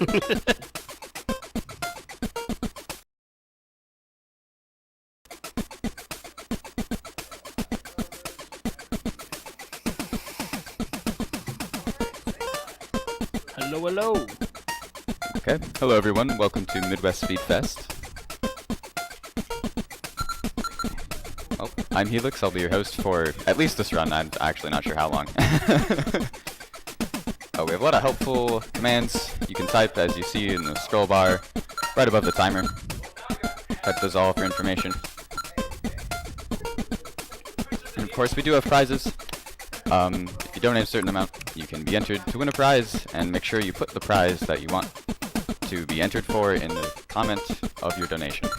Hello, hello. Okay, hello everyone, welcome to Midwest Speedfest. Well, I'm Helix, I'll be your host for at least this run, I'm actually not sure how long. We have a lot of helpful commands you can type as you see in the scroll bar right above the timer. Type those all for information. And of course we do have prizes. If you donate a certain amount, you can be entered to win a prize, and make sure you put the prize that you want to be entered for in the comment of your donation.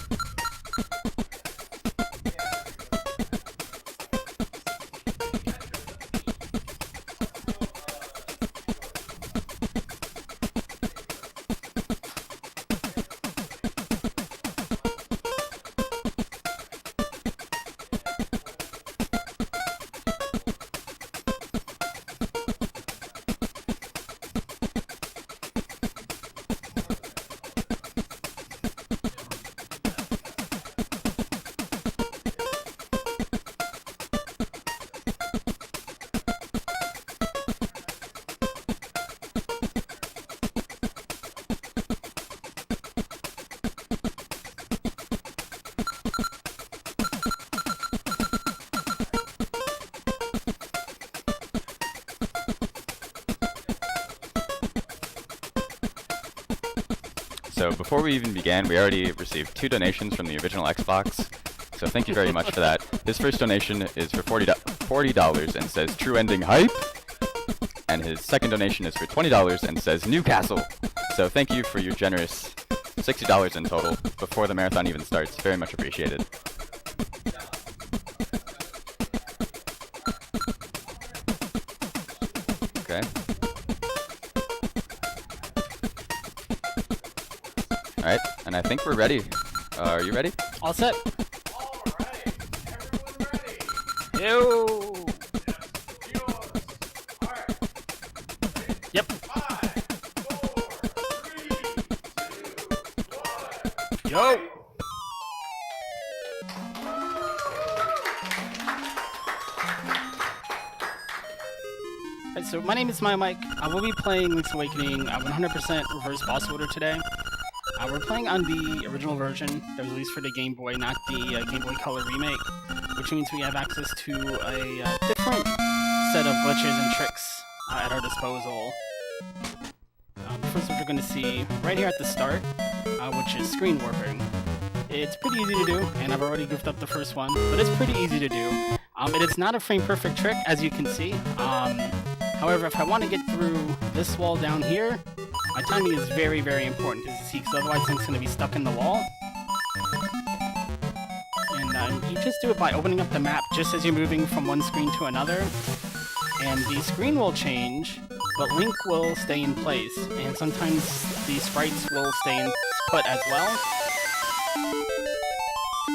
So before we even began, we already received 2 donations from the original Xbox, so thank you very much for that. His first donation is for $40 and says True Ending Hype, and his second donation is for $20 and says Newcastle. So thank you for your generous $60 in total before the marathon even starts. Very much appreciated. Okay. Alright, and I think we're ready. Are you ready? All set. Alright, everyone ready? Yo. Alright. Yep. 5, 4, 3, 2, 1. Yo. Alright, so my name is Mike. I will be playing Link's Awakening 100% reverse boss order today. We're playing on the original version that was released for the Game Boy, not the Game Boy Color remake, which means we have access to a different set of glitches and tricks at our disposal. First, what you're going to see right here at the start, which is screen warping. It's pretty easy to do, and I've already goofed up the first one, but it's pretty easy to do. It is not a frame-perfect trick, as you can see. However, if I want to get through this wall down here, my timing is very, very important, as you see, because otherwise Link's going to be stuck in the wall. And you just do it by opening up the map just as you're moving from one screen to another. And the screen will change, but Link will stay in place. And sometimes the sprites will stay put as well.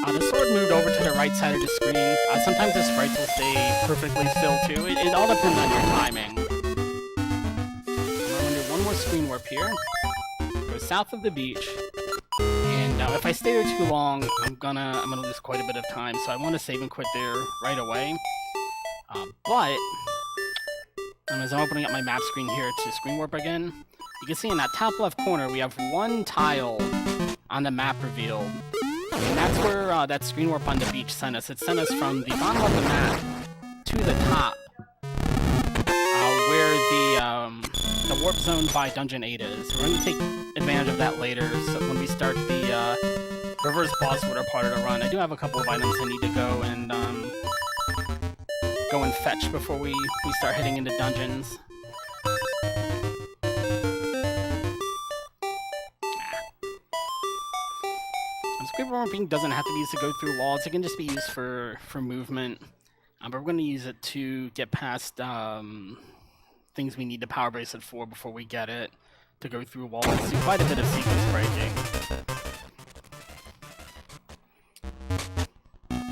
The sword moved over to the right side of the screen. Sometimes the sprites will stay perfectly still too. It all depends on your timing. Screen warp here. Go south of the beach, and if I stay there too long, I'm gonna lose quite a bit of time. So I want to save and quit there right away. But as I'm opening up my map screen here to screen warp again, you can see in that top left corner we have one tile on the map revealed, and that's where that screen warp on the beach sent us. It sent us from the bottom of the map to the top, where the warp zone by Dungeon 8 is. We're going to take advantage of that later, so when we start the reverse boss order part of the run. I do have a couple of items I need to go and fetch before we start heading into dungeons. Screen warping doesn't have to be used to go through walls. It can just be used for movement. But we're going to use it to get past things we need the power bracelet for before we get it, to go through walls. Do quite a bit of sequence breaking.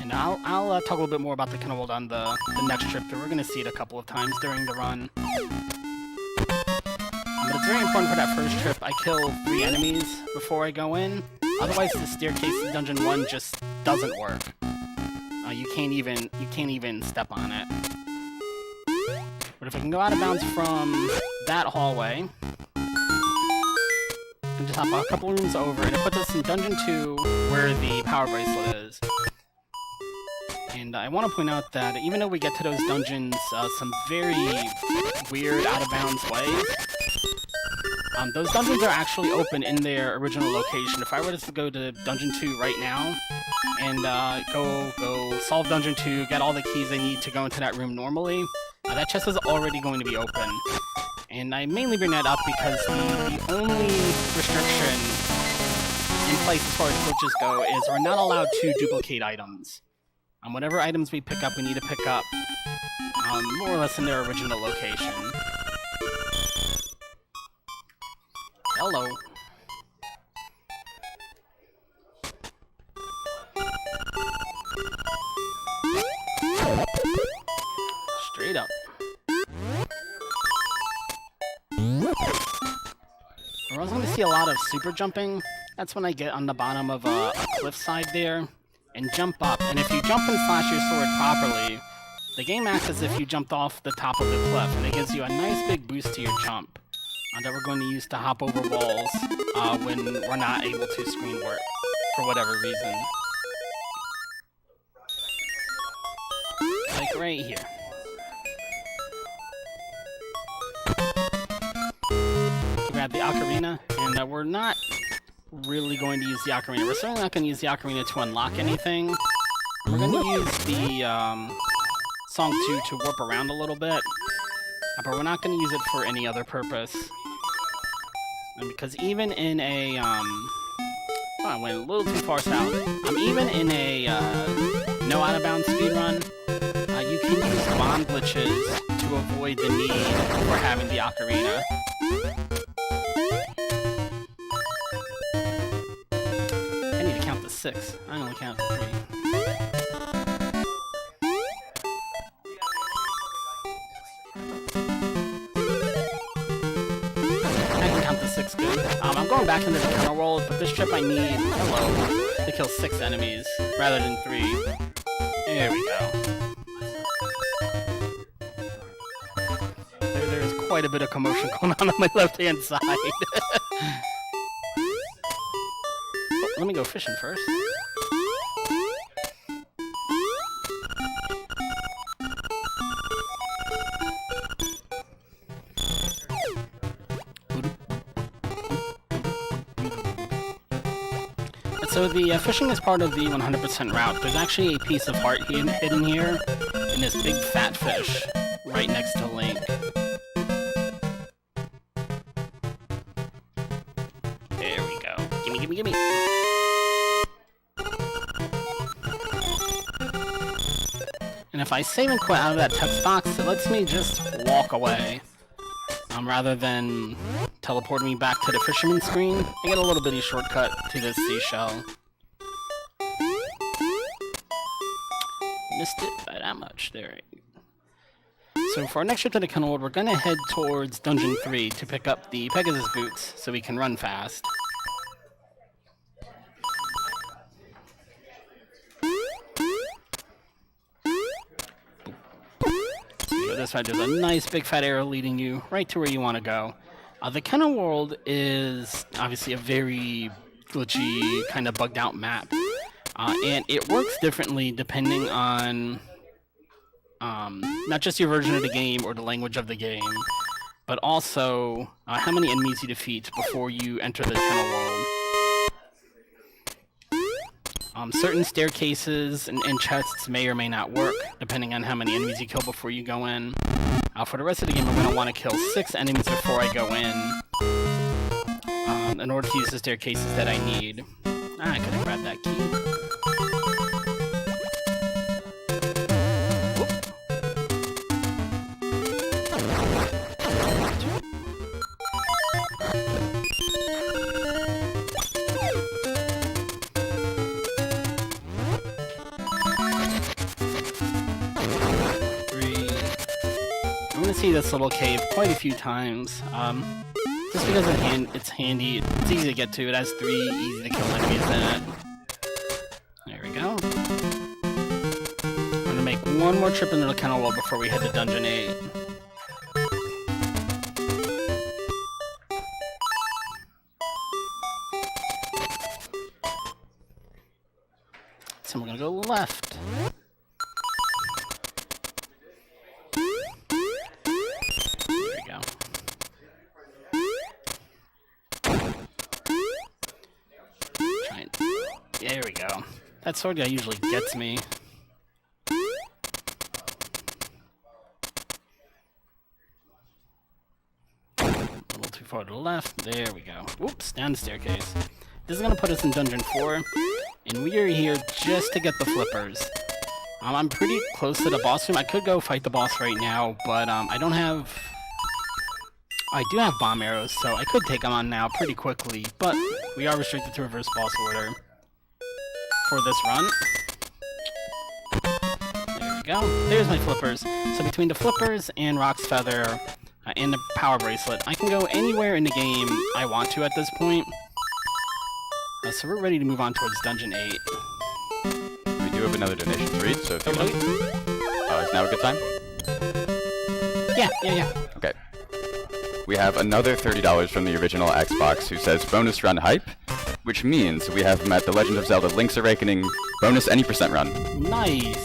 And I'll talk a little bit more about the kind of world on the next trip through. We're going to see it a couple of times during the run. But it's very important for that first trip I kill 3 enemies before I go in. Otherwise, the staircase in Dungeon 1 just doesn't work. You can't even step on it. But if I can go out of bounds from that hallway, I can just hop a couple rooms over, and it puts us in Dungeon 2, where the power bracelet is. And I want to point out that even though we get to those dungeons some very weird out-of-bounds ways, those dungeons are actually open in their original location. If I were to go to Dungeon 2 right now, and go solve Dungeon 2, get all the keys I need to go into that room normally, that chest is already going to be open. And I mainly bring that up because the only restriction in place as far as glitches go is we're not allowed to duplicate items. Whatever items we pick up, we need to pick up more or less in their original location. Hello. Straight up. We're also going to see a lot of super jumping. That's when I get on the bottom of a cliffside there and jump up. And if you jump and slash your sword properly, the game acts as if you jumped off the top of the cliff, and it gives you a nice big boost to your jump that we're going to use to hop over walls when we're not able to screen work for whatever reason. Like right here. Grab the ocarina, and we're not really going to use the ocarina. We're certainly not going to use the ocarina to unlock anything. We're going to use the song 2 to warp around a little bit, but we're not going to use it for any other purpose. And because even in a I went a little too far south. Even in a no out of bounds speedrun, you can use bomb glitches to avoid the need for having the ocarina. I need to count to 6. I only count to 3. I can count to 6 good. I'm going back into the counter world, but this trip I need, to kill 6 enemies rather than 3. There we go. There's quite a bit of commotion going on my left-hand side. Oh, let me go fishing first. So the fishing is part of the 100% route. There's actually a piece of heart hidden here in this big fat fish right next to Link. There we go. Gimme, gimme, gimme. And if I save and quit out of that text box, it lets me just walk away. Rather than teleport me back to the fisherman screen, I get a little bitty shortcut to this seashell. Missed it by that much. There. So for our next trip to the Kennel World, we're gonna head towards Dungeon 3 to pick up the Pegasus boots so we can run fast. This way, there's a nice big fat arrow leading you right to where you want to go. The Kennel World is obviously a very glitchy, kind of bugged out map. And it works differently depending on not just your version of the game or the language of the game, but also how many enemies you defeat before you enter the Kennel World. Certain staircases and chests may or may not work, depending on how many enemies you kill before you go in. For the rest of the game, I'm going to want to kill 6 enemies before I go in order to use the staircases that I need. I could have grabbed that key. See this little cave quite a few times. Just because it's handy, it's easy to get to. It has 3 easy to kill enemies in it. There we go. I'm gonna make one more trip into the kennel wall before we head to Dungeon 8. So we're gonna go left. There we go. Try and... There we go. That sword guy usually gets me. A little too far to the left. There we go. Oops, down the staircase. This is gonna put us in Dungeon 4. And we are here just to get the flippers. I'm pretty close to the boss room. I could go fight the boss right now, but I don't have... I do have bomb arrows, so I could take them on now pretty quickly, but we are restricted to reverse boss order for this run. There we go. There's my flippers. So between the flippers and Rock's Feather and the power bracelet, I can go anywhere in the game I want to at this point. So we're ready to move on towards Dungeon 8. We do have another donation to read, so if you want... is now a good time? Yeah. Okay. We have another $30 from the original Xbox who says bonus run hype, which means we have met the Legend of Zelda Link's Awakening bonus any % run. Nice!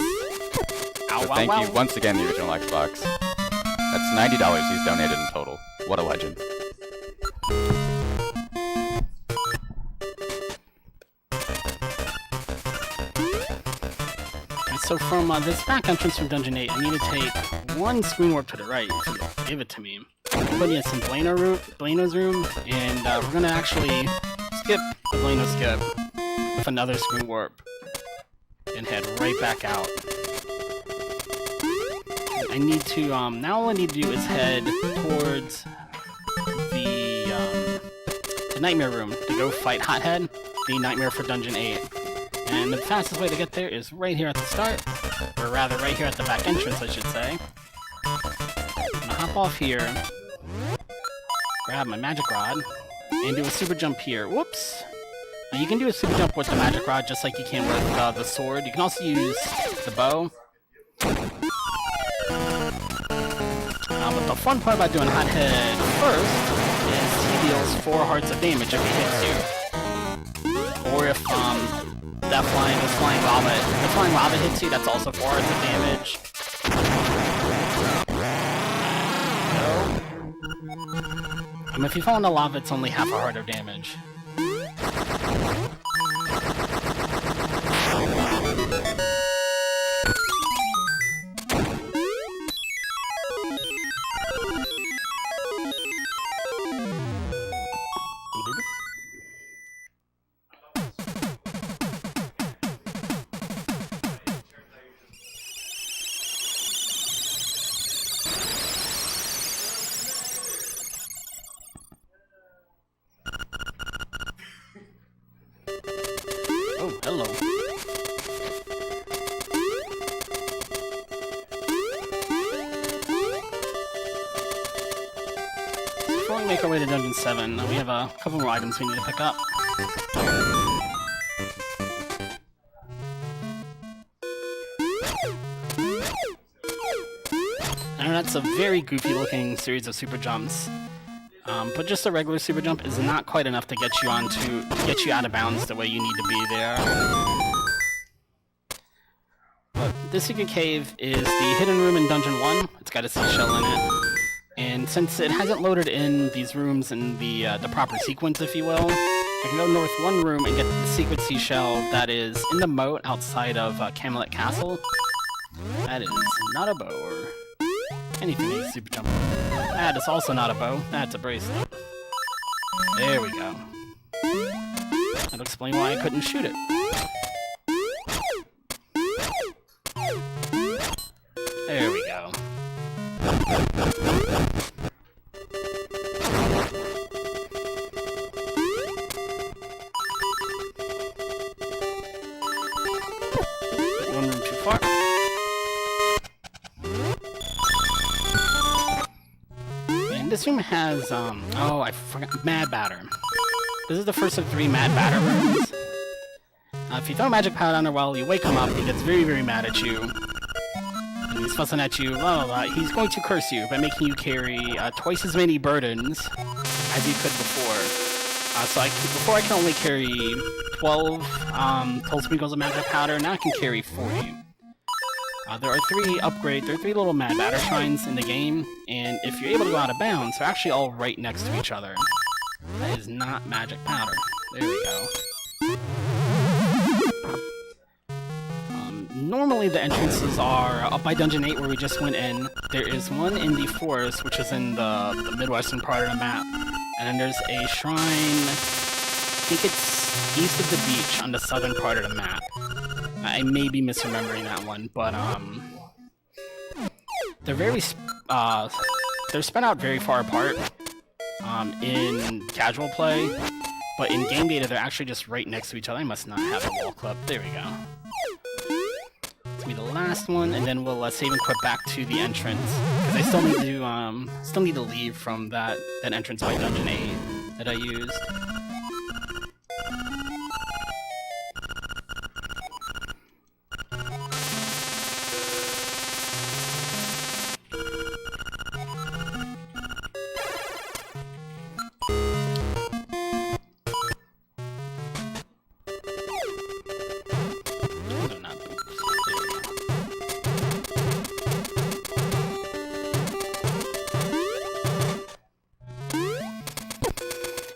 So thank you once again, the original Xbox. That's $90 he's donated in total. What a legend. So from this back entrance from Dungeon 8, I need to take one screen warp to the right. So give it to me. I'm putting it in Blano's room, and we're gonna actually skip the Blano skip with another screen warp and head right back out. I need to now all I need to do is head towards the Nightmare room to go fight Hothead, the Nightmare for Dungeon 8. And the fastest way to get there is right here at the start, or rather right here at the back entrance, I should say. I'm gonna hop off here, grab my magic rod, and do a super jump here. Whoops! Now you can do a super jump with the magic rod just like you can with the sword. You can also use the bow. But the fun part about doing Hothead first is he deals 4 hearts of damage if he hits you. Or if the flying lava hits you, that's also 4 hearts of damage. No. If you fall in the lava, it's only half a heart of damage. Oh, hello. Before we make our way to Dungeon 7, we have a couple more items we need to pick up. And that's a very goofy looking series of super jumps. But just a regular super jump is not quite enough to get you out of bounds the way you need to be there. But this secret cave is the hidden room in Dungeon 1. It's got a seashell in it. And since it hasn't loaded in these rooms in the proper sequence, if you will, I can go north one room and get the secret seashell that is in the moat outside of Camelot Castle. That is not a bow or anything you super jump with. That is also not a bow. That's a bracelet. There we go. That'll explain why I couldn't shoot it. There we go. One room too far. this room has, oh, I forgot, Mad Batter. This is the first of 3 Mad Batter rooms. If you throw a magic powder on her while you wake him up, he gets very, very mad at you. And he's fussing at you, blah, blah, blah. He's going to curse you by making you carry twice as many burdens as you could before. Before I can only carry 12 sprinkles of magic powder, now I can carry 40. There are 3 little Mad Batter shrines in the game, and if you're able to go out of bounds, they're actually all right next to each other. That is not magic powder. There we go. Normally the entrances are up by Dungeon 8 where we just went in. There is one in the forest, which is in the midwestern part of the map. And then there's a shrine, I think it's east of the beach on the southern part of the map. I may be misremembering that one, but they're they're spread out very far apart in casual play, but in game data they're actually just right next to each other. I must not have a wall clip. There we go. This will be the last one, and then we'll save and quit back to the entrance because I still need to leave from that entrance by Dungeon 8 that I used.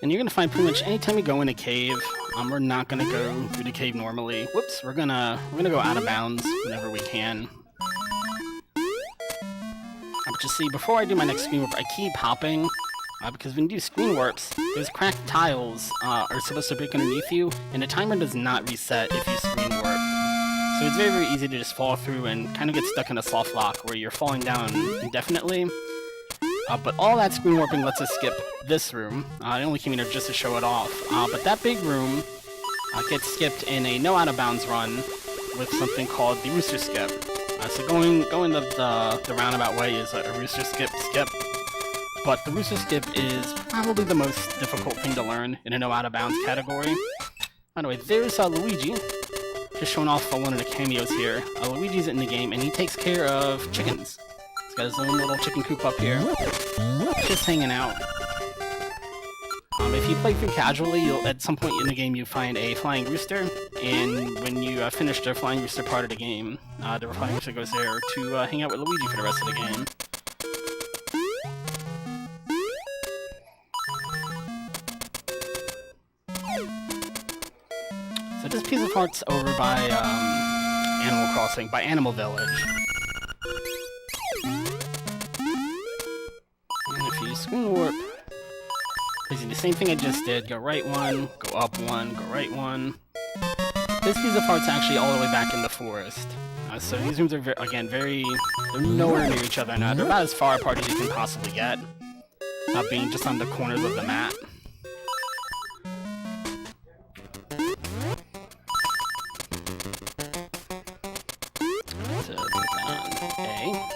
And you're gonna find pretty much anytime you go in a cave, we're not gonna go through the cave normally. Whoops, we're gonna go out of bounds whenever we can. But you see, before I do my next screen warp, I keep hopping because when you do screen warps, those cracked tiles are supposed to break underneath you, and the timer does not reset if you screen warp. So it's very, very easy to just fall through and kind of get stuck in a soft lock where you're falling down indefinitely. But all that screen warping lets us skip this room. I only came in here just to show it off. But that big room gets skipped in a no out of bounds run with something called the rooster skip. So going the roundabout way is a rooster skip. But the rooster skip is probably the most difficult thing to learn in a no out of bounds category. Anyway, there's Luigi, just showing off one of the cameos here. Luigi's in the game and he takes care of chickens. Got his own little chicken coop up here, just hanging out. If you play through casually, at some point in the game you find a flying rooster, and when you finish the flying rooster part of the game, the flying rooster goes there to hang out with Luigi for the rest of the game. So this piece of art's over by Animal Crossing, by Animal Village. Screen warp, basically the same thing I just did. Go right one, go up one, go right one. This piece of art's actually all the way back in the forest. So these rooms are they're nowhere near each other now. They're about as far apart as you can possibly get, being just on the corners of the map. So A.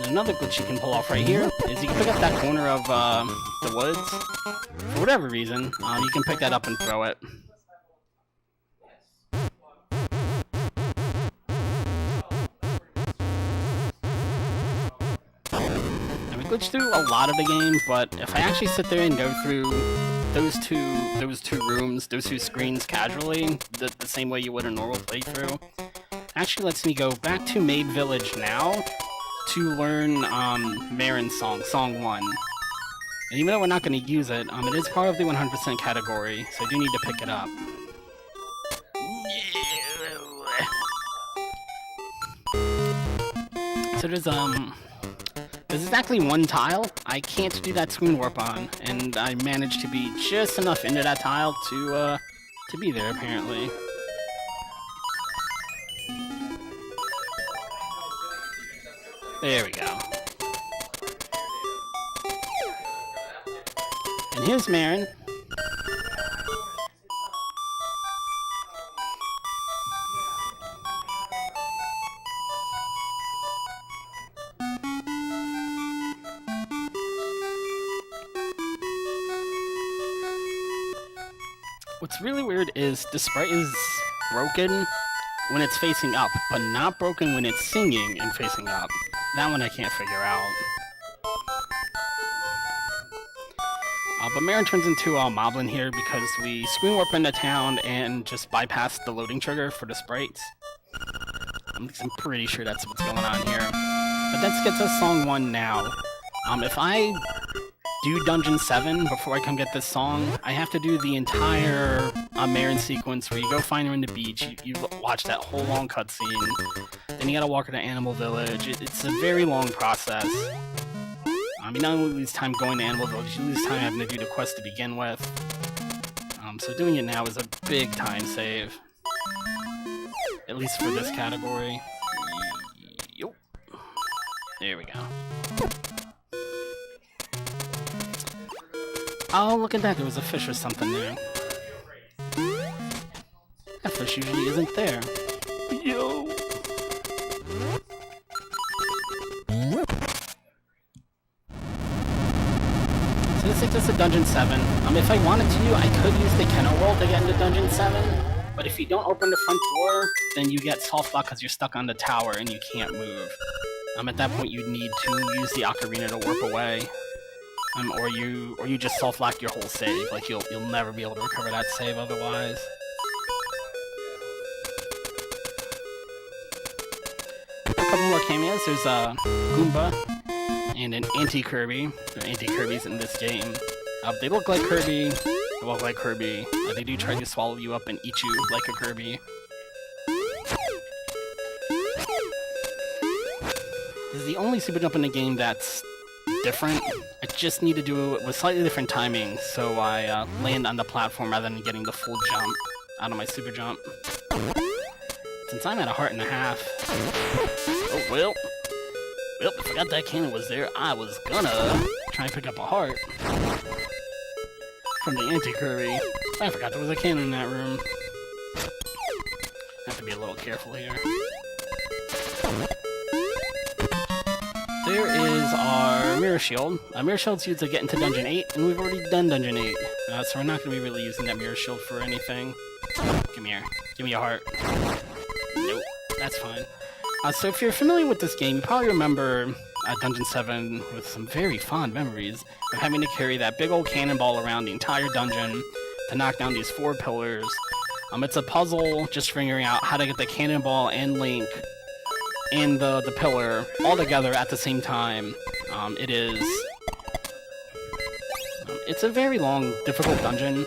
Another glitch you can pull off right here is you can pick up that corner of the woods. For whatever reason, you can pick that up and throw it. And we glitched through a lot of the game, but if I actually sit there and go through those two rooms, those two screens casually, the same way you would a normal playthrough, actually lets me go back to Maid Village now to learn Marin's song 1. And even though we're not going to use it, it is part of the 100% category, so I do need to pick it up. So there's exactly one tile I can't do that screen warp on, and I managed to be just enough into that tile to be there, apparently. There we go. And here's Marin. What's really weird is the sprite is broken when it's facing up, but not broken when it's singing and facing up. That one I can't figure out. But Marin turns into Moblin here because we screen warp into town and just bypass the loading trigger for the sprites. I'm pretty sure that's what's going on here. But that gets us song 1 now. If I do Dungeon 7 before I come get this song, I have to do the entire Marin sequence where you go find her in the beach, you watch that whole long cutscene, then you gotta walk her to Animal Village. It's a very long process. You not only lose time going to Animal Village, you lose time having to do the quest to begin with. So doing it now is a big time save. At least for this category. Yup. There we go. Oh, look at that, there was a fish or something there. That fish usually isn't there. Yo! So this takes us to Dungeon 7. If I wanted to, I could use the Kennel Roll to get into Dungeon 7, but if you don't open the front door, then you get soft lock because you're stuck on the tower and you can't move. At that point, you'd need to use the Ocarina to warp away. Or you just soft lock your whole save. Like you'll never be able to recover that save otherwise. A couple more cameos. There's a Goomba and an Anti-Kirby. There are Anti-Kirbys in this game. They look like Kirby. They walk like Kirby. They do try to swallow you up and eat you like a Kirby. This is the only super jump in the game that's different. I just need to do it with slightly different timing, so I land on the platform rather than getting the full jump out of my super jump. Since I'm at 1.5 hearts. Oh, well, I forgot that cannon was there. I was gonna try and pick up a heart from the Anti-Kirby. I forgot there was a cannon in that room. Have to be a little careful here. There is our Mirror Shield. Mirror Shield's used to get into Dungeon 8, and we've already done Dungeon 8. So we're not going to be really using that Mirror Shield for anything. Come here. Give me a heart. Nope. That's fine. So if you're familiar with this game, you probably remember Dungeon 7 with some very fond memories of having to carry that big old cannonball around the entire dungeon to knock down these 4 pillars. It's a puzzle just figuring out how to get the cannonball and Link and the pillar all together at the same time. It's a very long, difficult dungeon,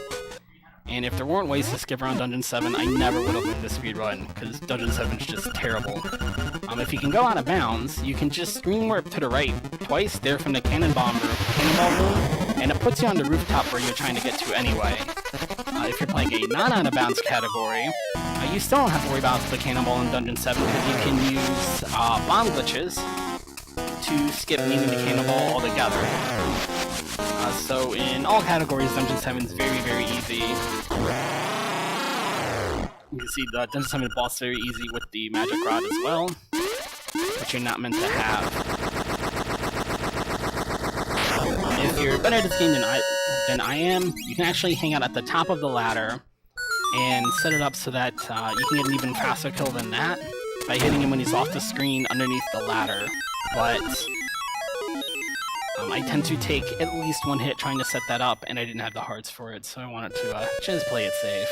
and if there weren't ways to skip around Dungeon 7, I never would have won the speedrun, because Dungeon 7 is just terrible. If you can go out of bounds, you can just screen warp to the right twice there from the cannonball room, and it puts you on the rooftop where you're trying to get to anyway. If you're playing a non-out-of-bounds category, you still don't have to worry about the cannonball in Dungeon 7 because you can use bomb glitches to skip needing the cannonball altogether. So in all categories, Dungeon 7 is very, very easy. You can see the Dungeon 7 boss very easy with the magic rod as well, which you're not meant to have. If you're better at this game than I am, you can actually hang out at the top of the ladder and set it up so that you can get an even faster kill than that by hitting him when he's off the screen underneath the ladder. But I tend to take at least one hit trying to set that up, and I didn't have the hearts for it, so I wanted to just play it safe.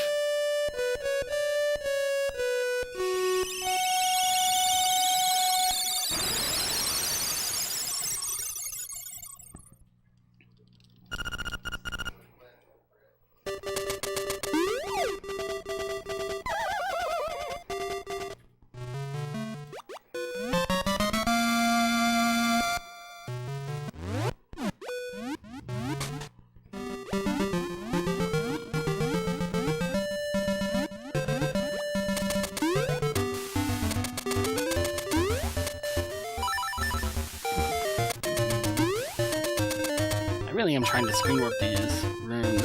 I really am trying to screen warp these rooms.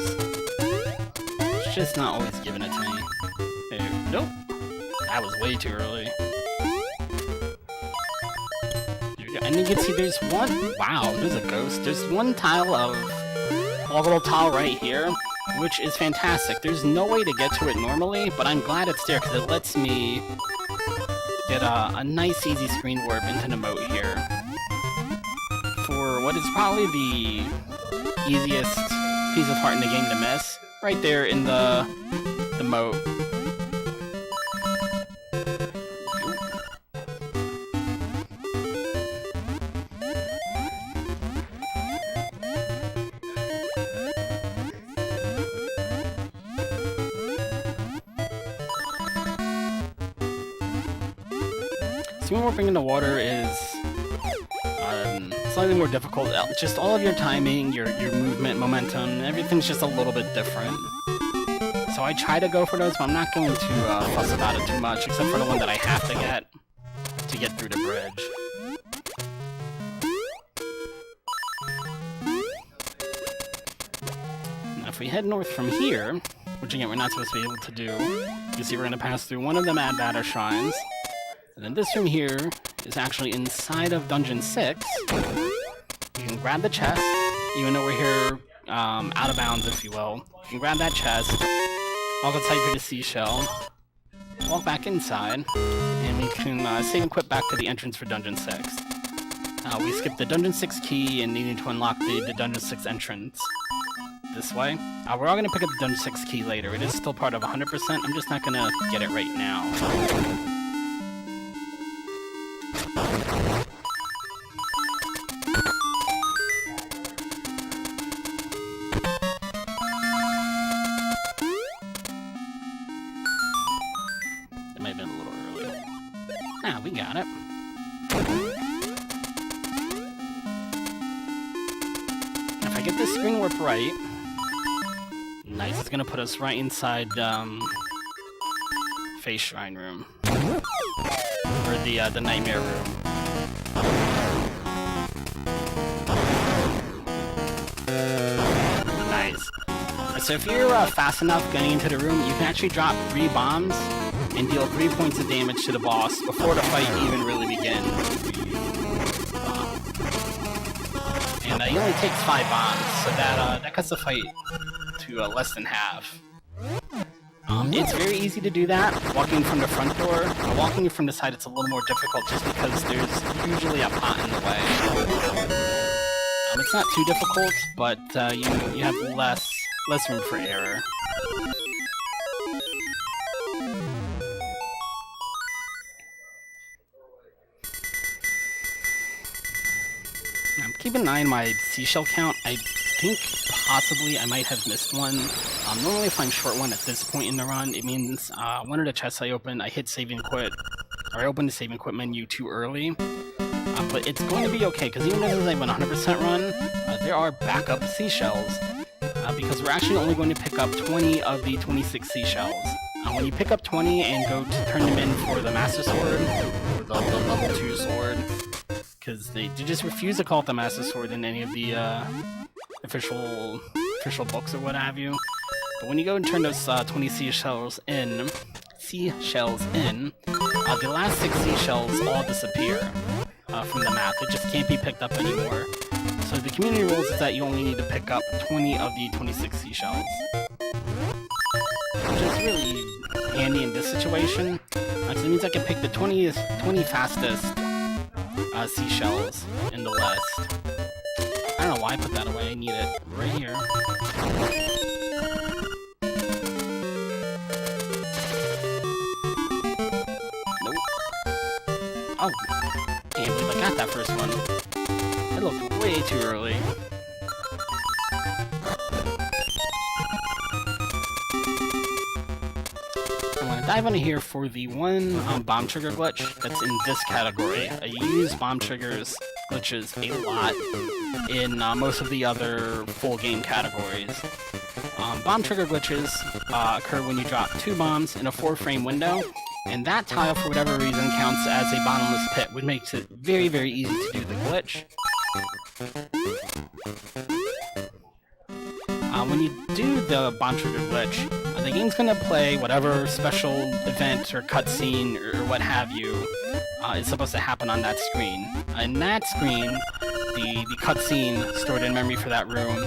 It's just not always giving it to me. There. Nope. That was way too early. There we go. And you can see there's one... Wow, there's a ghost. There's one tile of... A little tile right here which is fantastic. There's no way to get to it normally, but I'm glad it's there because it lets me get a nice easy screen warp into the moat here. For what is probably the easiest piece of art in the game to miss, right there in the moat. Screen warping in the water is slightly more difficult. Just all of your timing, your movement, momentum, everything's just a little bit different. So I try to go for those, but I'm not going to fuss about it too much, except for the one that I have to get through the bridge. Now if we head north from here, which again we're not supposed to be able to do, you see we're going to pass through one of the Mad Batter shrines. And then this room here is actually inside of Dungeon 6. You can grab the chest, even though we're here out of bounds, if you will. You can grab that chest, walk outside for the seashell, walk back inside, and we can save and quit back to the entrance for Dungeon 6. We skipped the Dungeon 6 key and needed to unlock the Dungeon 6 entrance this way. We're all going to pick up the Dungeon 6 key later. It is still part of 100%. I'm just not going to get it right now. We got it. If I get this screen warp right, nice, it's gonna put us right inside Face Shrine room. Or the Nightmare room. Nice. So if you're fast enough getting into the room, you can actually drop 3 bombs and deal 3 points of damage to the boss before the fight even really begins. And he only takes 5 bombs, so that cuts the fight to less than half. It's very easy to do that, walking from the front door. Walking from the side, it's a little more difficult just because there's usually a pot in the way. It's not too difficult, but you have less room for error. Keep an eye on my seashell count. I think possibly I might have missed one. Normally if I'm short one at this point in the run, it means one of the chests I opened, I hit save and quit, or I opened the save and quit menu too early. But it's going to be okay, because even though this is like a 100% run, there are backup seashells, because we're actually only going to pick up 20 of the 26 seashells. When you pick up 20 and go to turn them in for the Master Sword, or the level 2 sword, because they just refuse to call it the Master Sword in any of the official books or what have you. But when you go and turn those 20 seashells in, the last 6 seashells all disappear from the map. It just can't be picked up anymore. So the community rules is that you only need to pick up 20 of the 26 seashells. Which is really handy in this situation, because it means I can pick the 20 fastest seashells in the list. I don't know why I put that away, I need it right here. Nope. Oh, can't believe I got that first one. It looked way too early. I'm gonna dive into here for the one bomb trigger glitch that's in this category. I use bomb triggers glitches a lot in most of the other full game categories. Bomb trigger glitches occur when you drop 2 bombs in a 4-frame window, and that tile for whatever reason counts as a bottomless pit, which makes it very, very easy to do the glitch. When you do the bomb trigger glitch, the game's gonna play whatever special event or cutscene or what have you is supposed to happen on that screen. In that screen, the cutscene stored in memory for that room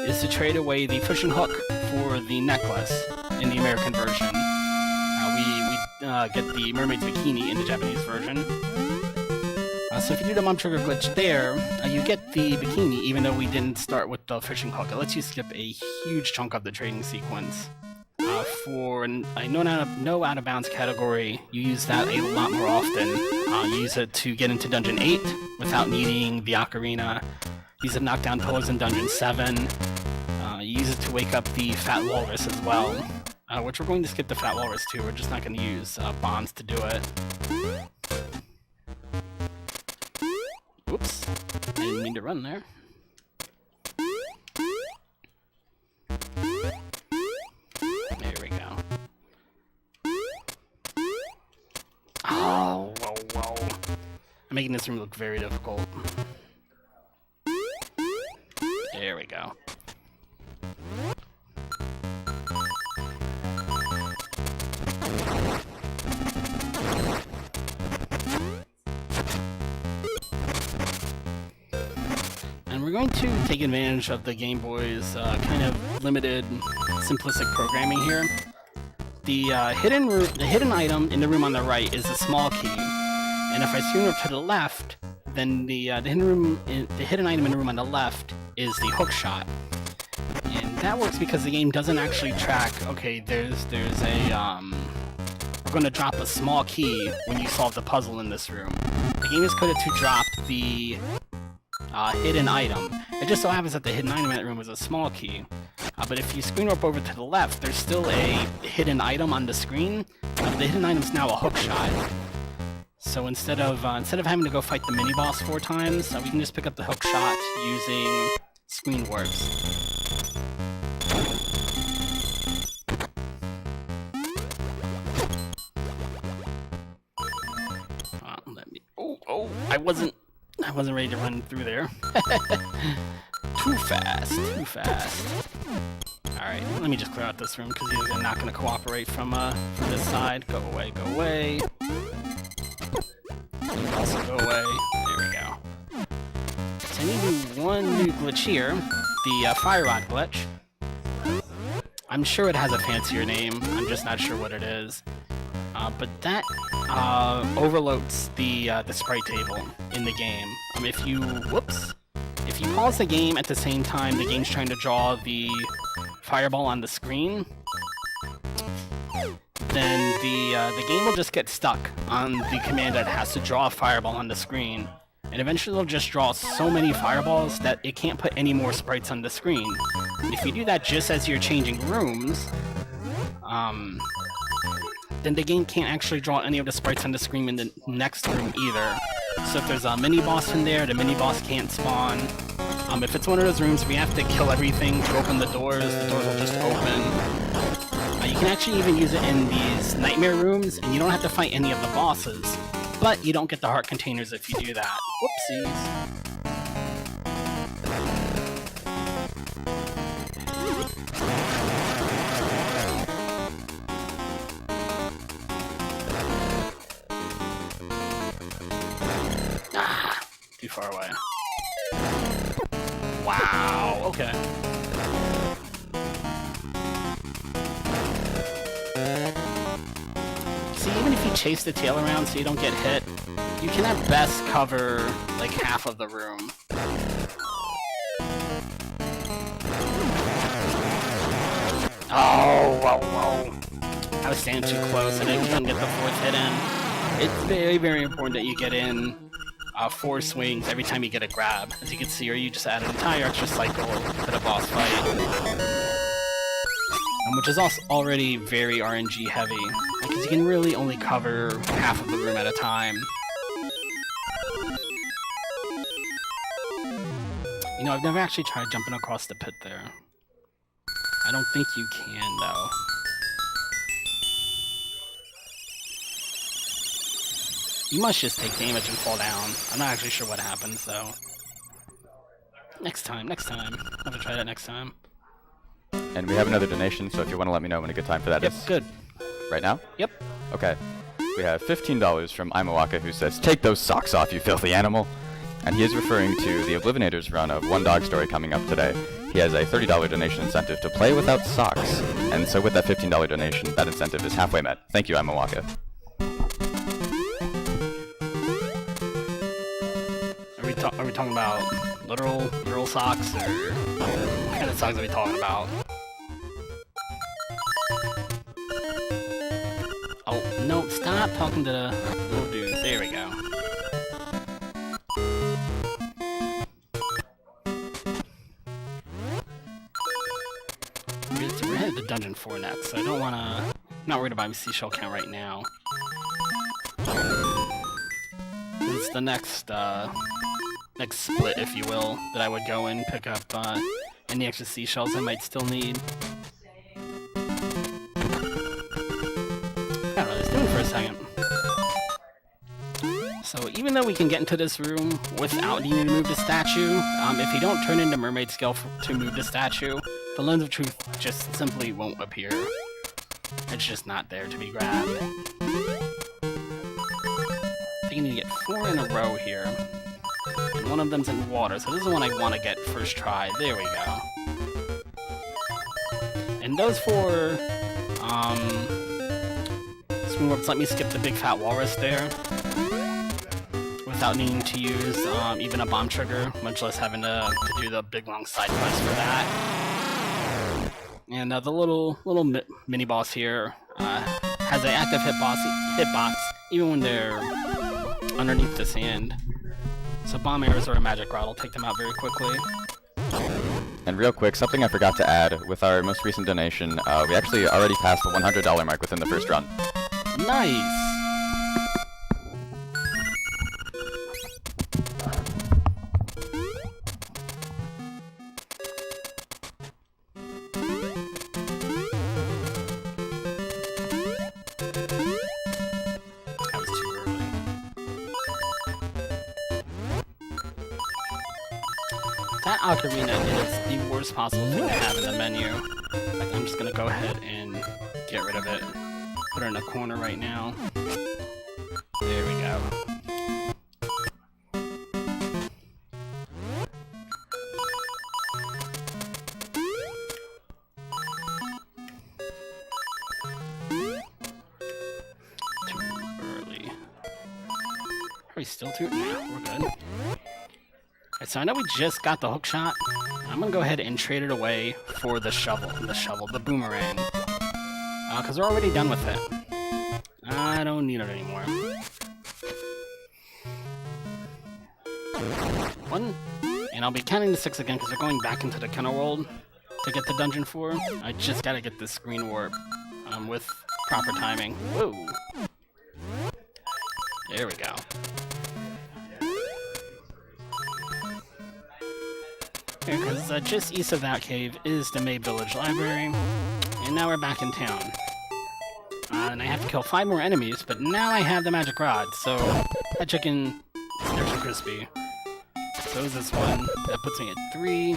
is to trade away the fishing hook for the necklace in the American version. We get the mermaid's bikini in the Japanese version. So if you do the mom trigger glitch there, you get the bikini even though we didn't start with the fishing hook. It lets you skip a huge chunk of the trading sequence. For a no out of bounds category, you use that a lot more often. You use it to get into Dungeon 8 without needing the ocarina. Use it to knock down pillars in Dungeon 7. You use it to wake up the Fat Walrus as well. Which we're going to skip the Fat Walrus too. We're just not going to use bombs to do it. Oops. I didn't mean to run there. There we go. Oh, whoa. I'm making this room look very difficult. There we go. And we're going to take advantage of the Game Boy's kind of limited, simplistic programming here. The hidden item in the room on the right is a small key, and if I swing over to the left, then the hidden item in the room on the left is the hook shot. And that works because the game doesn't actually track. Okay, there's a we're going to drop a small key when you solve the puzzle in this room. The game is coded to drop the hidden item. It just so happens that the hidden item in that room is a small key. But if you screen warp over to the left, there's still a hidden item on the screen. The hidden item is now a hook shot. So instead of having to go fight the mini boss 4 times, we can just pick up the hook shot using screen warps. I wasn't ready to run through there. Too fast. Alright, let me just clear out this room because he's not going to cooperate from this side. Go away. Also go away. There we go. So I need to do one new glitch here. The fire rod glitch. I'm sure it has a fancier name. I'm just not sure what it is. But that overloads the sprite table in the game. If you pause the game at the same time the game's trying to draw the fireball on the screen, then the game will just get stuck on the command that it has to draw a fireball on the screen, and eventually it'll just draw so many fireballs that it can't put any more sprites on the screen. And if you do that just as you're changing rooms, then the game can't actually draw any of the sprites on the screen in the next room either. So if there's a mini-boss in there, the mini-boss can't spawn. If it's one of those rooms where you have to kill everything to open the doors will just open. You can actually even use it in these nightmare rooms, and you don't have to fight any of the bosses. But you don't get the heart containers if you do that. Whoopsies. Too far away. Wow, okay. See, even if you chase the tail around so you don't get hit, you can at best cover like half of the room. Oh, whoa. I was standing too close and I couldn't get the 4th hit in. It's very, very important that you get in 4 swings every time you get a grab. As you can see, or you just add an entire extra cycle to the boss fight. Which is also already very RNG heavy, because you can really only cover half of the room at a time. You know, I've never actually tried jumping across the pit there. I don't think you can, though. You must just take damage and fall down. I'm not actually sure what happens, though. Next time. I'll have to try that next time. And we have another donation, so if you want to let me know when a good time for that is. Yep, good. Right now? Yep. Okay. We have $15 from Imawaka, who says, "Take those socks off, you filthy animal." And he is referring to the Oblivinator's run of One Dog Story coming up today. He has a $30 donation incentive to play without socks. And so with that $15 donation, that incentive is halfway met. Thank you, Imawaka. Are we talking about literal socks, or what kind of socks are we talking about? Oh, no, stop talking to the little dudes. There we go. We're headed to Dungeon 4 next, so I don't wanna... not worried about my seashell count right now. It's the next split, if you will, that I would go and pick up any extra seashells I might still need. I don't know, let's do it for a second. So even though we can get into this room without needing to move the statue, if you don't turn into mermaid scale to move the statue, the Lens of Truth just simply won't appear. It's just not there to be grabbed. I think you need to get 4 in a row here. And one of them's in water, so this is the one I want to get first try. There we go. And those 4 swing warps let me skip the big fat walrus there without needing to use even a bomb trigger, much less having to do the big long side quest for that. And the little mini boss here has an active hitbox even when they're underneath the sand. So bomb arrows or a magic rod will take them out very quickly. And real quick, something I forgot to add, with our most recent donation, we actually already passed the $100 mark within the first run. Nice! That ocarina is the worst possible thing to have in the menu. Like, I'm just gonna go ahead and get rid of it. Put her in a corner right now. There we go. Too early. Are we still too? No, we're good. Alright, so I know we just got the hook shot. I'm gonna go ahead and trade it away for the the boomerang. Because we're already done with it. I don't need it anymore. 1, and I'll be counting to 6 again because we're going back into the kennel world to get to Dungeon 4. I just gotta get this screen warp with proper timing. Whoa! There we go. Because just east of that cave is the May Village Library, and now we're back in town. And I have to kill 5 more enemies, but now I have the magic rod, so that chicken is extra crispy. So is this one. That puts me at 3,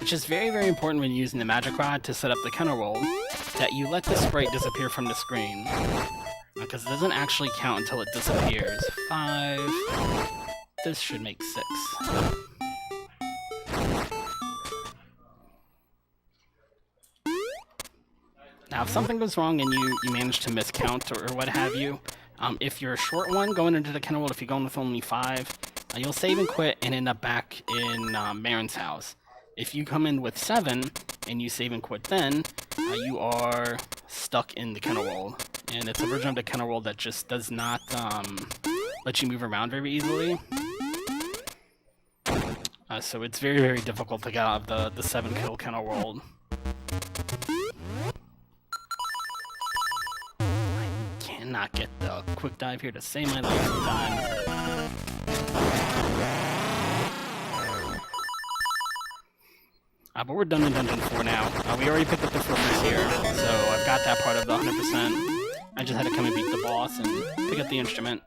which is very, very important when using the magic rod to set up the kennel roll, that you let the sprite disappear from the screen. Because it doesn't actually count until it disappears. 5. This should make 6. Now, if something goes wrong and you manage to miscount or what have you, if you're a short one going into the kennel world, if you're going with only 5, you'll save and quit and end up back in Marin's house. If you come in with 7 and you save and quit then, you are stuck in the kennel world. And it's a version of the kennel world that just does not let you move around very easily. So it's very, very difficult to get out of the 7-kill kennel world. Not get the quick dive here to save my life some time. But we're done in Dungeon 4 now. We already picked up the focus here, so I've got that part of the 100%. I just had to come and beat the boss and pick up the instrument.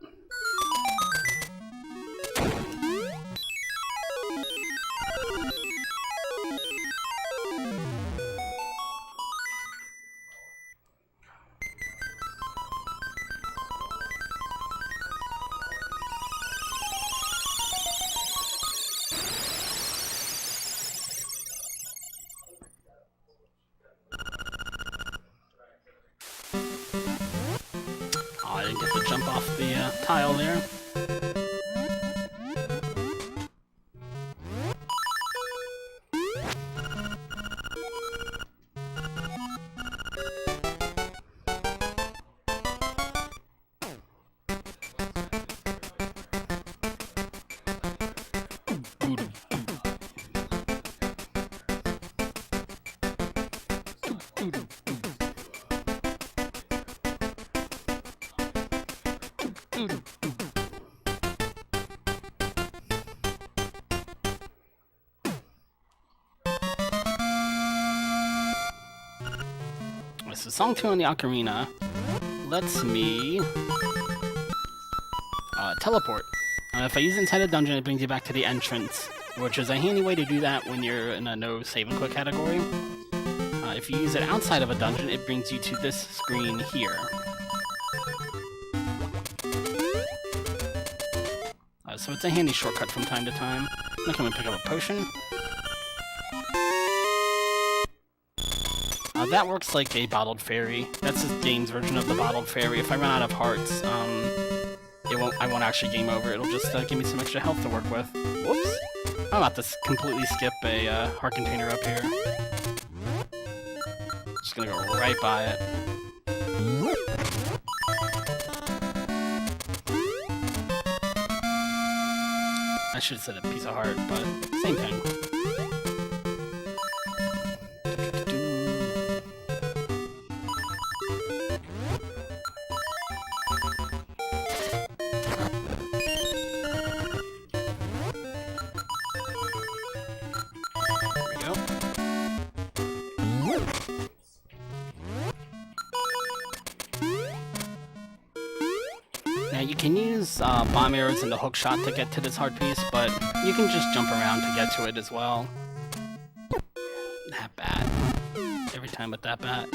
I didn't get to jump off the tile there. So song 2 on the ocarina lets me teleport. If I use it inside a dungeon, it brings you back to the entrance, which is a handy way to do that when you're in a no save and quit category. If you use it outside of a dungeon, it brings you to this screen here. So it's a handy shortcut from time to time. I'm gonna come and pick up a potion. That works like a bottled fairy. That's the game's version of the bottled fairy. If I run out of hearts, I won't actually game over. It'll just give me some extra health to work with. Whoops! I'm about to completely skip a heart container up here. Just gonna go right by it. I should have said a piece of heart, but same thing. Now you can use bomb arrows and the hook shot to get to this hard piece, but you can just jump around to get to it as well. That bat. Every time with that bat.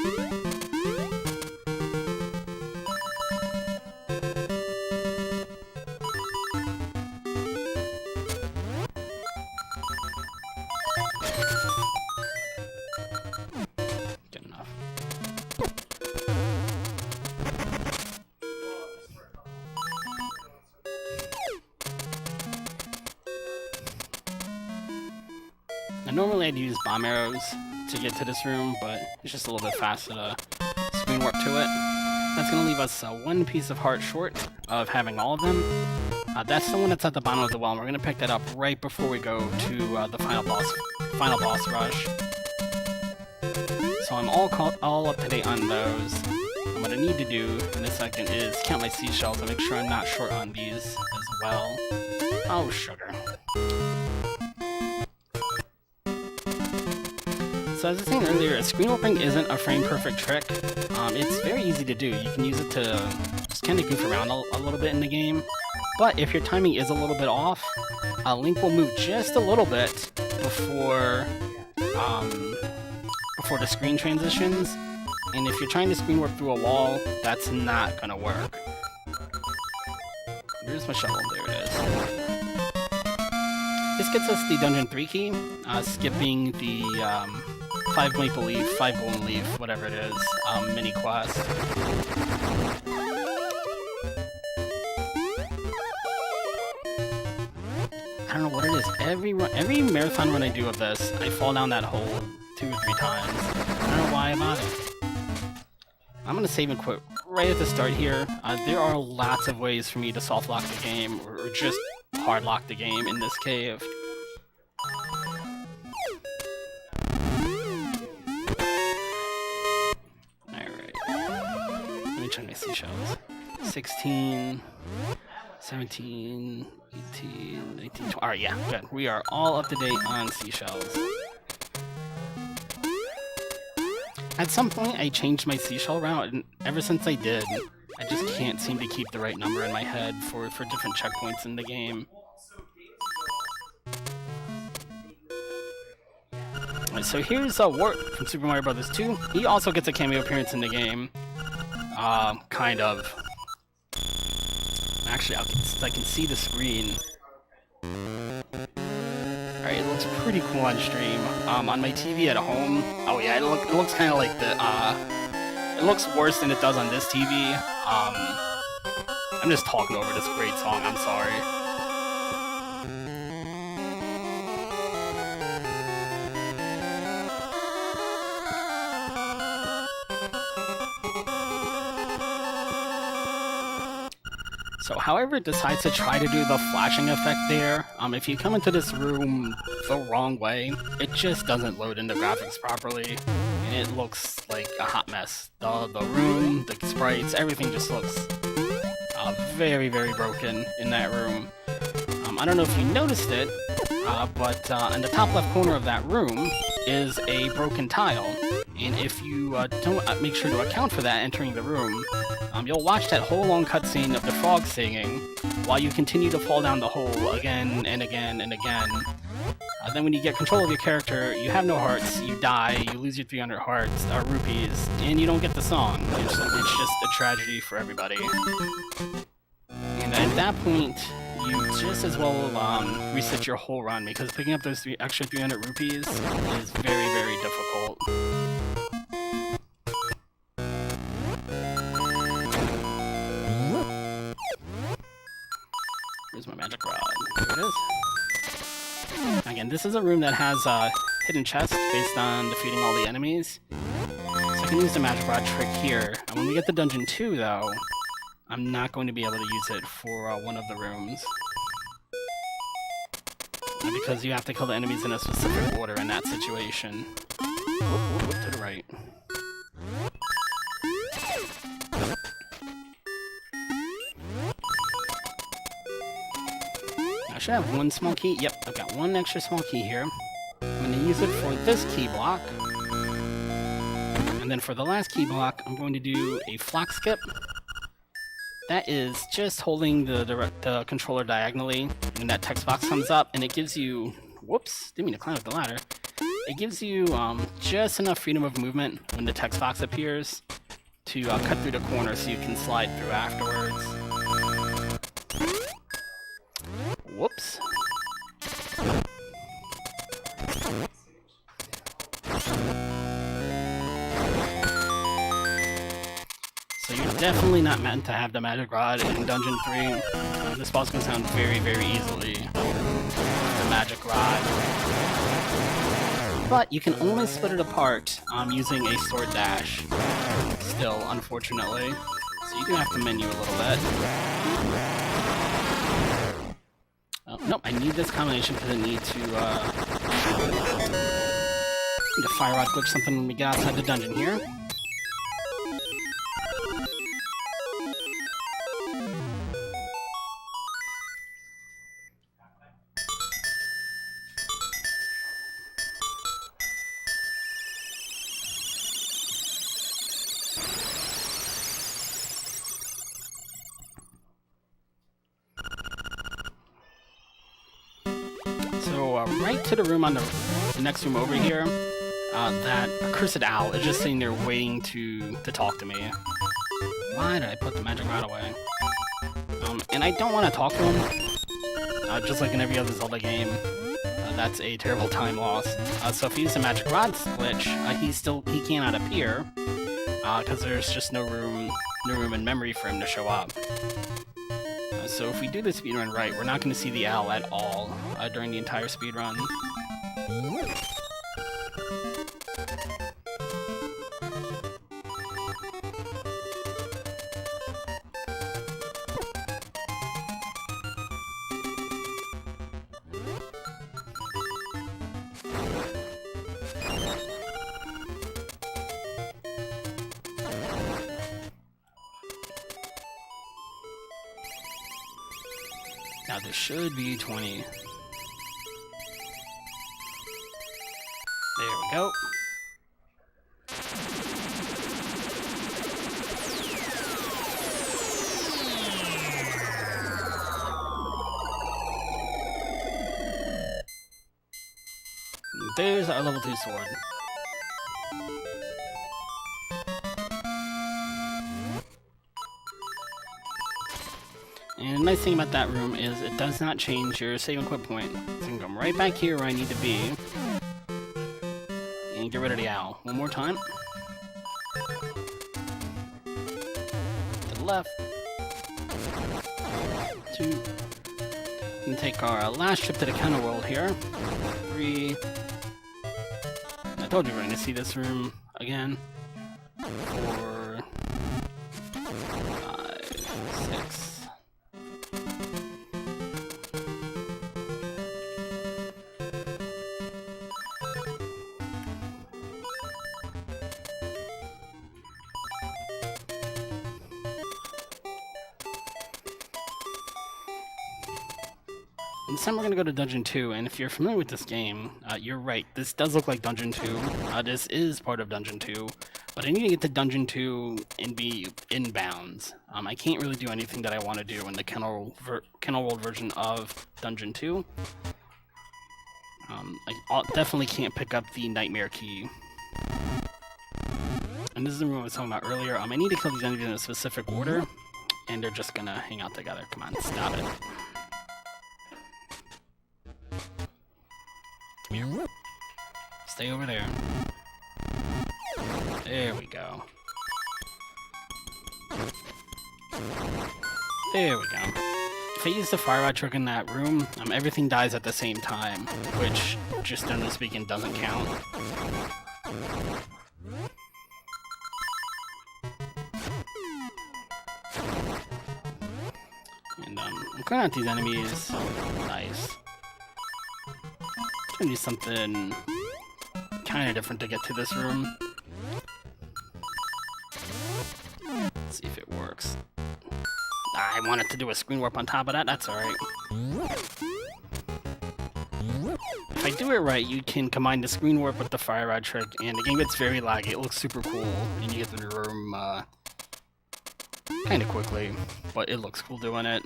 Good enough. Now, normally I'd use bomb arrows to get to this room, but it's just a little bit faster to screen warp to it. That's going to leave us one piece of heart short of having all of them. That's the one that's at the bottom of the well, and we're going to pick that up right before we go to the final boss rush. So I'm all up to date on those. And what I need to do in a second is count my seashells to make sure I'm not short on these as well. Oh, sugar. So as I was saying earlier, screen warping isn't a frame-perfect trick. It's very easy to do. You can use it to just kind of goof around a little bit in the game. But if your timing is a little bit off, Link will move just a little bit before the screen transitions. And if you're trying to screen warp through a wall, that's not gonna work. Where's my shovel? There it is. This gets us the Dungeon 3 key, skipping the 5 maple leaf, 5 golden leaf, whatever it is, mini quest. I don't know what it is. Every marathon run I do of this, I fall down that hole 2 or 3 times. I don't know why I'm on it. I'm gonna save and quit right at the start here. There are lots of ways for me to soft lock the game, or just hard lock the game in this cave. Alright. Let me check my seashells. 16, 17, 18, 19, 20. Alright, yeah, good. We are all up to date on seashells. At some point, I changed my seashell route, and ever since I did, I just can't seem to keep the right number in my head for different checkpoints in the game. Right, so here's Wart from Super Mario Bros. 2. He also gets a cameo appearance in the game. Kind of. Actually, I can see the screen. Alright, it looks pretty cool on stream. On my TV at home, oh yeah, it looks kind of like the, it looks worse than it does on this TV. I'm just talking over this great song, I'm sorry. So however it decides to try to do the flashing effect there, if you come into this room the wrong way, it just doesn't load into graphics properly, and it looks like a hot mess. The room, the sprites, everything just looks very, very broken in that room. I don't know if you noticed it, but in the top left corner of that room is a broken tile, and if you don't make sure to account for that entering the room, you'll watch that whole long cutscene of the frog singing while you continue to fall down the hole again and again and again. Then when you get control of your character, you have no hearts, you die, you lose your 300 hearts, rupees, and you don't get the song. It's just a tragedy for everybody. And at that point, you just as well reset your whole run, because picking up those extra 300 rupees is very, very difficult. Where's my magic rod? There it is. Again, this is a room that has a hidden chest based on defeating all the enemies. So I can use the magic rod trick here. And when we get to Dungeon 2, though, I'm not going to be able to use it for one of the rooms. Because you have to kill the enemies in a specific order in that situation. Whoop, to the right. I should have one small key. Yep, I've got one extra small key here. I'm going to use it for this key block. And then for the last key block, I'm going to do a flock skip. That is just holding the controller diagonally when that text box comes up, and it gives you... Whoops, didn't mean to climb up the ladder. It gives you just enough freedom of movement when the text box appears to cut through the corner so you can slide through afterwards. Whoops. So you're definitely not meant to have the magic rod in Dungeon 3. This boss goes down very, very easily with the magic rod. But you can only split it apart using a sword dash. Still, unfortunately. So you do have to menu a little bit. Nope, I need this combination because I need to fire rod glitch something when we get outside the dungeon here. Right to the room on the next room over here, that accursed owl is just sitting there waiting to talk to me. Why did I put the magic rod away? And I don't want to talk to him, just like in every other Zelda game. That's a terrible time loss. So if you use the magic rod glitch, he cannot appear, because there's just no room in memory for him to show up. So if we do the speedrun right, we're not going to see the owl at all during the entire speedrun. Now this should be 20. There we go. There's our level 2 sword. And the nice thing about that room is it does not change your save and quit point. So you can come right back here where I need to be. And get rid of the owl. One more time. To the left. take our last trip to the Counter World here. 3. I told you we're gonna see this room again. 4, 5, 6. This time we're going to go to Dungeon 2, and if you're familiar with this game, you're right, this does look like Dungeon 2. This is part of Dungeon 2, but I need to get to Dungeon 2 and be in bounds. I can't really do anything that I want to do in the Kennel World version of Dungeon 2. I definitely can't pick up the Nightmare Key. And this is the room I was talking about earlier. I need to kill these enemies in a specific order, and they're just going to hang out together. Come on, stop it. Here. Stay over there. There we go. There we go. If I use the fire rod trick in that room, everything dies at the same time, which, just generally speaking, doesn't count. And I'm clearing out these enemies. Nice. I'm gonna do something kind of different to get to this room. Let's see if it works. I wanted to do a screen warp on top of that, that's alright. If I do it right, you can combine the screen warp with the fire rod trick, and the game gets very laggy. It looks super cool, and you get through the room kind of quickly, but it looks cool doing it.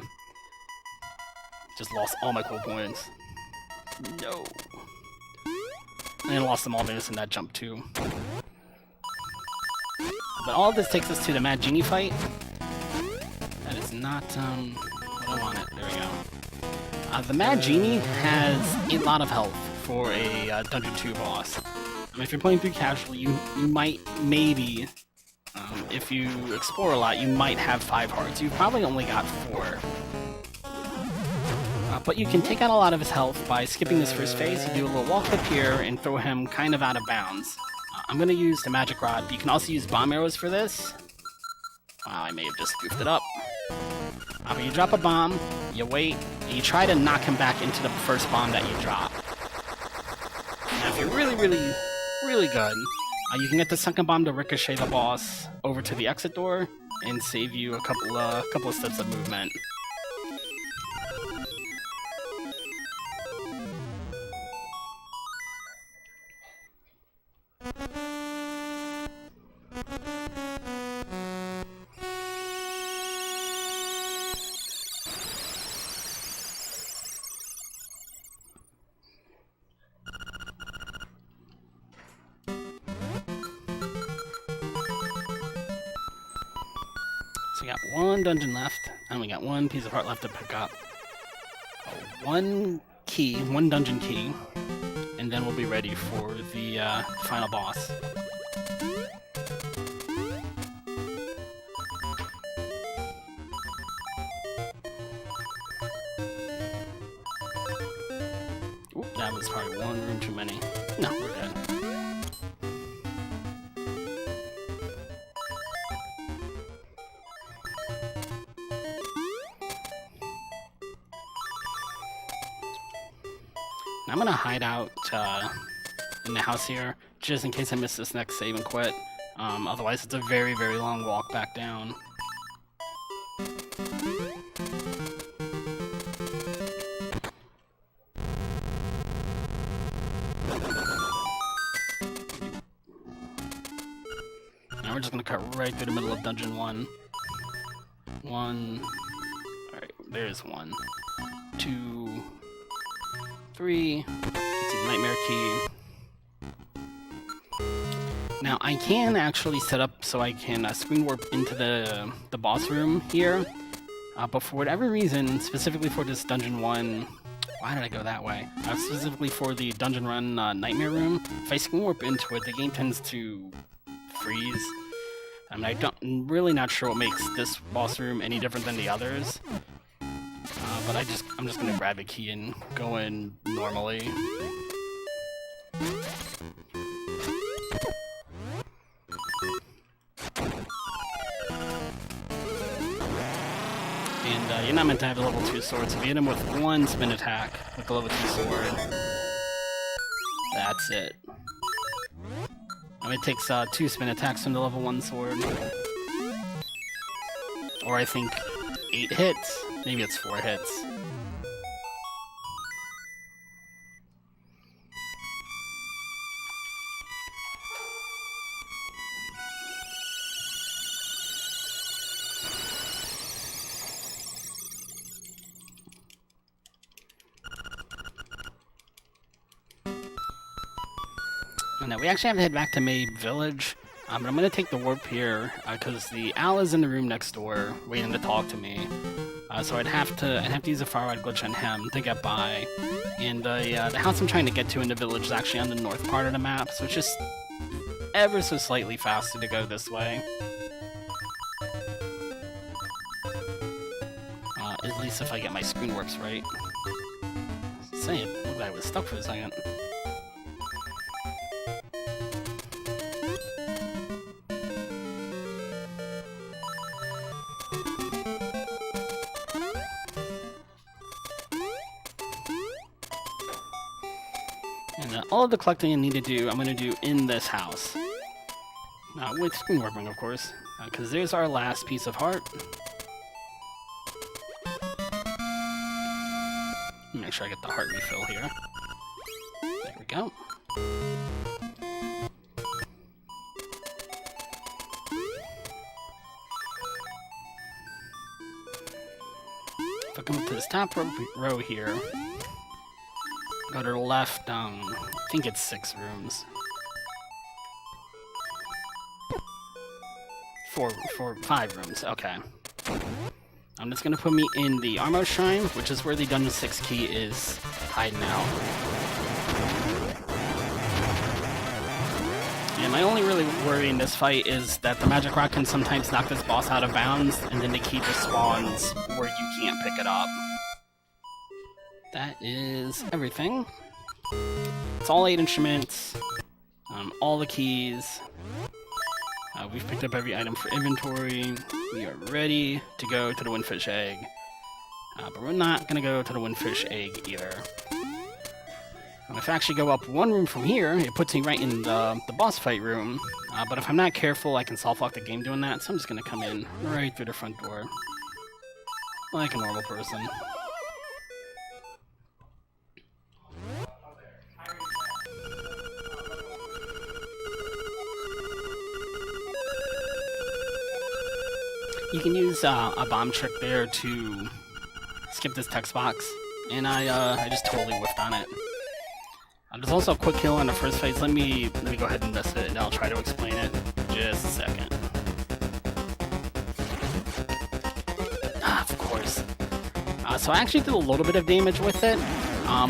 Just lost all my cool points. No. And I lost them all missing that jump too. But all of this takes us to the Mad Genie fight. That is not what I wanted. There we go. The Mad Genie has a lot of health for a Dungeon 2 boss. If you're playing through casually, you might, maybe, if you explore a lot, you might have 5 hearts. You've probably only got 4. But you can take out a lot of his health by skipping this first phase. You do a little wall clip here and throw him kind of out of bounds. I'm going to use the magic rod. You can also use bomb arrows for this. Wow, I may have just goofed it up. But you drop a bomb, you wait, and you try to knock him back into the first bomb that you drop. Now, if you're really, really, really good, you can get the second bomb to ricochet the boss over to the exit door and save you a couple of steps of movement. So we got one dungeon left, and we got one piece of heart left to pick up. One dungeon key, and then we'll be ready for the final boss. Oop, that was probably one room too many. No, we're good. I'm gonna hide out in the house here, just in case I miss this next save and quit. Otherwise, it's a very, very long walk back down. Now we're just gonna cut right through the middle of Dungeon 1. Alright, there's 1, 2, 3. Let's see, Nightmare Key. Now I can actually set up so I can screen warp into the boss room here, but for whatever reason, specifically for this Dungeon 1, why did I go that way? Specifically for the Dungeon Run Nightmare Room, if I screen warp into it, the game tends to freeze. I mean, I'm really not sure what makes this boss room any different than the others. But I'm just gonna grab a key and go in normally. And you're not meant to have a level 2 sword, so if you hit him with one spin attack with the level 2 sword, that's it. I mean, it takes 2 spin attacks from the level 1 sword. Or I think 8 hits. Maybe it's 4 hits. Now, we actually have to head back to May Village, but I'm going to take the warp here, because the owl is in the room next door, waiting to talk to me. So I'd have to use a far-wide glitch on him to get by. And the house I'm trying to get to in the village is actually on the north part of the map, so it's just ever so slightly faster to go this way. At least if I get my screen works right. Say it, looked like I was stuck for a second. And all of the collecting I need to do, I'm going to do in this house. With screen warping, of course, because there's our last piece of heart. Make sure I get the heart refill here. There we go. If I come up to this top row here, go to the left, I think it's 6 rooms. 5 rooms, okay. I'm just gonna put me in the Armo Shrine, which is where the Dungeon 6 key is hiding out. And my only really worry in this fight is that the magic rock can sometimes knock this boss out of bounds, and then the key just spawns where you can't pick it up. That is everything. It's all 8 instruments, all the keys. We've picked up every item for inventory. We are ready to go to the Windfish Egg. But we're not going to go to the Windfish Egg either. And if I actually go up 1 room from here, it puts me right in the boss fight room. But if I'm not careful, I can soft-lock the game doing that, so I'm just going to come in right through the front door. Like a normal person. You can use a bomb trick there to skip this text box, and I just totally whiffed on it. There's also a quick kill on the first phase. Let me go ahead and miss it, and I'll try to explain it. Just a second. Of course. So I actually did a little bit of damage with it,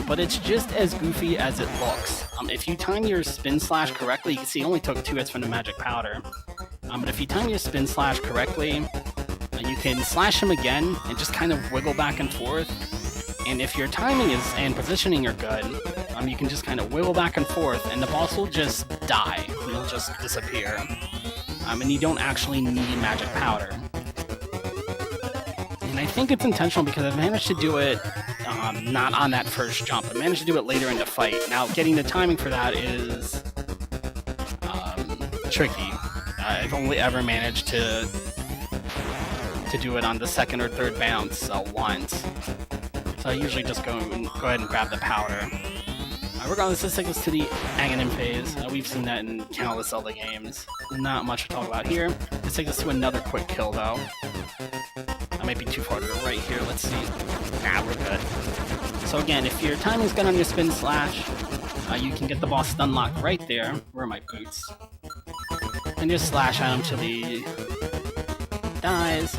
but it's just as goofy as it looks. If you time your spin slash correctly, you can see it only took 2 hits from the magic powder. But if you time your spin slash correctly, you can slash him again and just kind of wiggle back and forth. And if your timing and positioning are good, you can just kind of wiggle back and forth, and the boss will just die. He'll just disappear. And you don't actually need magic powder. And I think it's intentional because I've managed to do it not on that first jump. I managed to do it later in the fight. Now, getting the timing for that is tricky. I've only ever managed to do it on the 2nd or 3rd bounce once. So I usually just go ahead and grab the powder. Regardless, let's take us to the Aghanim phase. We've seen that in countless Zelda games. Not much to talk about here. Let's take us to another quick kill, though. I might be too far to the right here. Let's see. We're good. So again, if your timing's good on your spin slash, you can get the boss stun locked right there. Where are my boots? And just slash at him till he dies.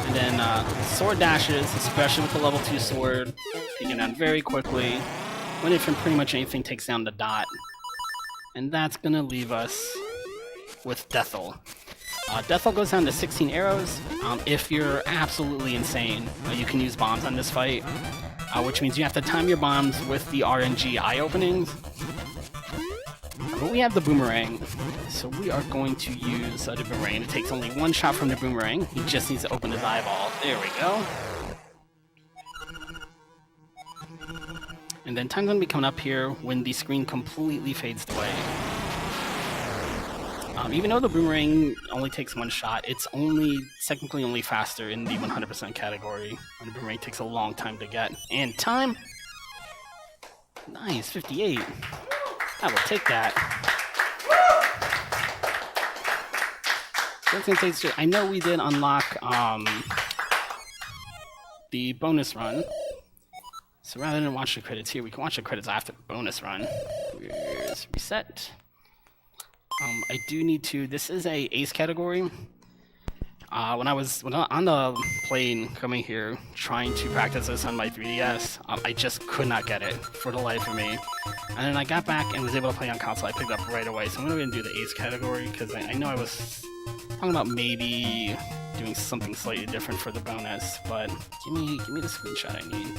And then sword dashes, especially with the level 2 sword, take it down very quickly. When it from pretty much anything takes down the dot. And that's gonna leave us with Deathel. Death goes down to 16 arrows. If you're absolutely insane, you can use bombs on this fight, which means you have to time your bombs with the RNG eye openings. But we have the boomerang, so we are going to use the boomerang. It takes only one shot from the boomerang. He just needs to open his eyeball. There we go. And then time's gonna be coming up here when the screen completely fades away. Even though the boomerang only takes one shot, it's technically only faster in the 100% category. And the boomerang takes a long time to get. And time? Nice, 58. I will take that. So I know we did unlock the bonus run. So rather than watch the credits here, we can watch the credits after the bonus run. Here's reset. I do need to. This is a ace category. When I was on the plane coming here, trying to practice this on my 3DS, I just could not get it for the life of me. And then I got back and was able to play on console. I picked it up right away. So I'm gonna go ahead and do the ace category because I know I was talking about maybe doing something slightly different for the bonus. But give me the screenshot I need.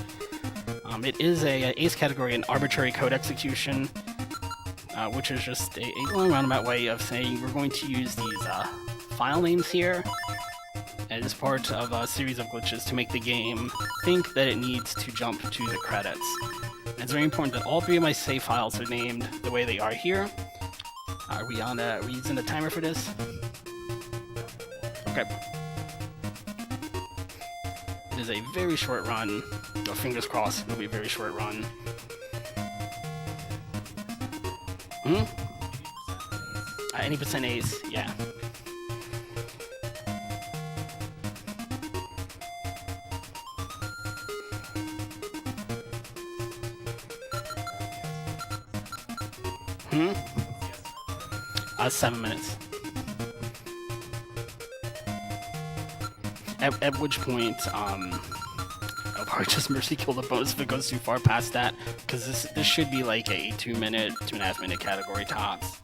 It is a ace category in arbitrary code execution. Which is just a long roundabout way of saying we're going to use these file names here as part of a series of glitches to make the game think that it needs to jump to the credits. And it's very important that all three of my save files are named the way they are here. Are we using the timer for this? Okay. It is a very short run. Oh, fingers crossed, it'll be a very short run. Any percent ace, yeah. Hmm? 7 minutes. At which point, I'll probably just mercy kill the bonus if it goes too far past that, because this should be like a 2.5 minute category tops.